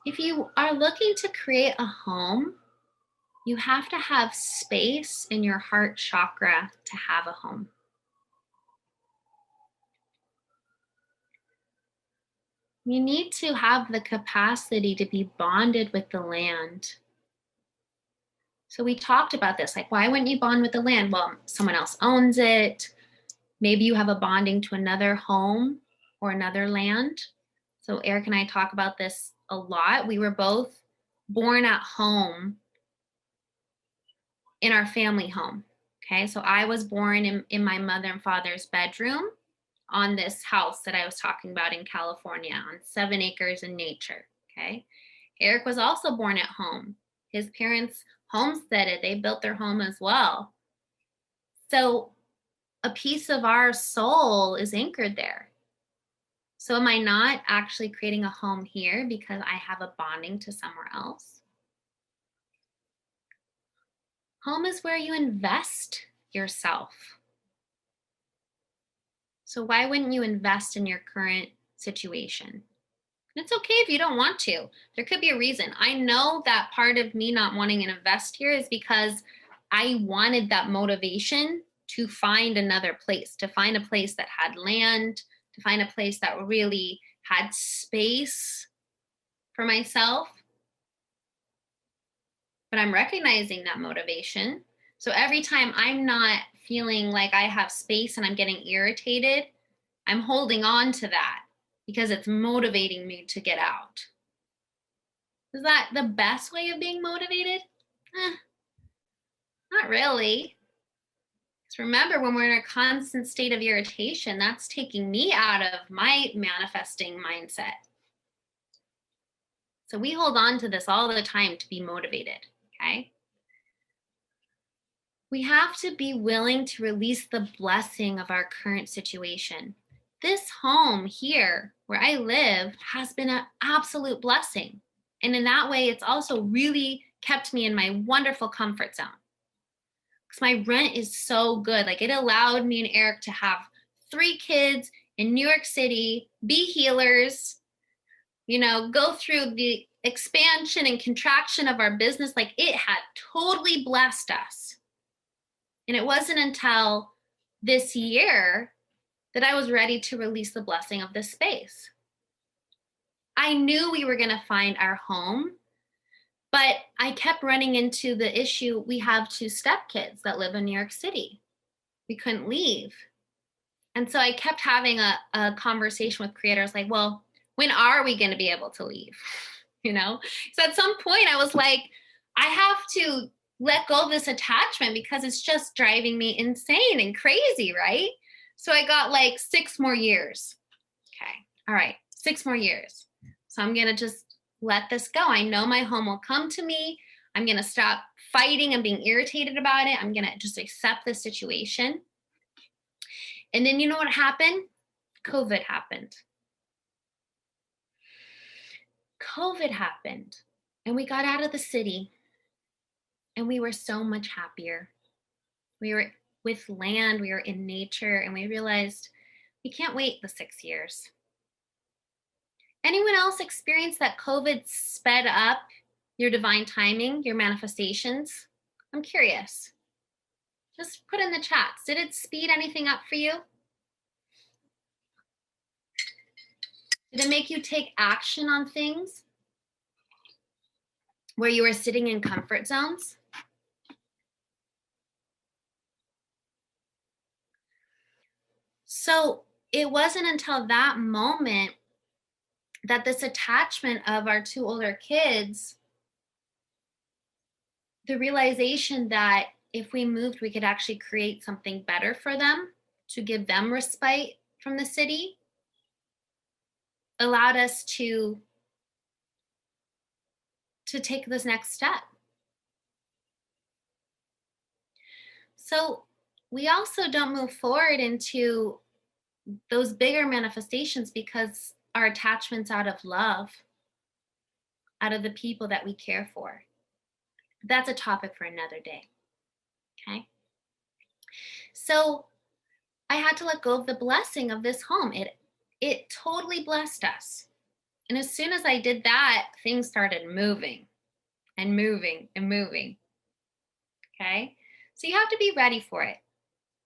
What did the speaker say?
If you are looking to create a home, you have to have space in your heart chakra to have a home. You need to have the capacity to be bonded with the land. So we talked about this, like, why wouldn't you bond with the land? Well, someone else owns it. Maybe you have a bonding to another home or another land. So Eric and I talk about this a lot. We were both born at home in our family home. Okay, so I was born in my mother and father's bedroom on this house that I was talking about in California on 7 acres in nature. Okay, Eric was also born at home. His parents homesteaded, they built their home as well. So a piece of our soul is anchored there. So am I not actually creating a home here because I have a bonding to somewhere else? Home is where you invest yourself. So why wouldn't you invest in your current situation? It's okay if you don't want to. There could be a reason. I know that part of me not wanting to invest here is because I wanted that motivation to find another place, to find a place that had land, to find a place that really had space for myself. But I'm recognizing that motivation. So every time I'm not feeling like I have space and I'm getting irritated, I'm holding on to that because it's motivating me to get out. Is that the best way of being motivated? Not really. Because remember, when we're in a constant state of irritation, that's taking me out of my manifesting mindset. So we hold on to this all the time to be motivated, okay? We have to be willing to release the blessing of our current situation. This home here where I live has been an absolute blessing. And in that way, it's also really kept me in my wonderful comfort zone. Because my rent is so good. Like, it allowed me and Eric to have 3 kids in New York City, be healers, go through the expansion and contraction of our business. Like, it had totally blessed us. And it wasn't until this year that I was ready to release the blessing of this space. I knew we were going to find our home, but I kept running into the issue. We have 2 stepkids that live in New York City. We couldn't leave. And so I kept having a conversation with creators like, well, when are we going to be able to leave? So at some point I was like, I have to let go of this attachment because it's just driving me insane and crazy, right? So I got like 6 more years. Okay. All right. 6 more years. So I'm going to just let this go. I know my home will come to me. I'm going to stop fighting and being irritated about it. I'm going to just accept the situation. And then you know what happened? COVID happened. COVID happened. And we got out of the city. And we were so much happier. We were with land, we were in nature, and we realized we can't wait the 6 years. Anyone else experience that COVID sped up your divine timing, your manifestations? I'm curious. Just put in the chats. Did it speed anything up for you? Did it make you take action on things where you were sitting in comfort zones? So it wasn't until that moment that this attachment of our 2 older kids, the realization that if we moved, we could actually create something better for them to give them respite from the city, allowed us to take this next step. So we also don't move forward into those bigger manifestations because our attachment's out of love, out of the people that we care for. That's a topic for another day. Okay. So I had to let go of the blessing of this home. It totally blessed us. And as soon as I did that, things started moving and moving and moving. Okay. So you have to be ready for it.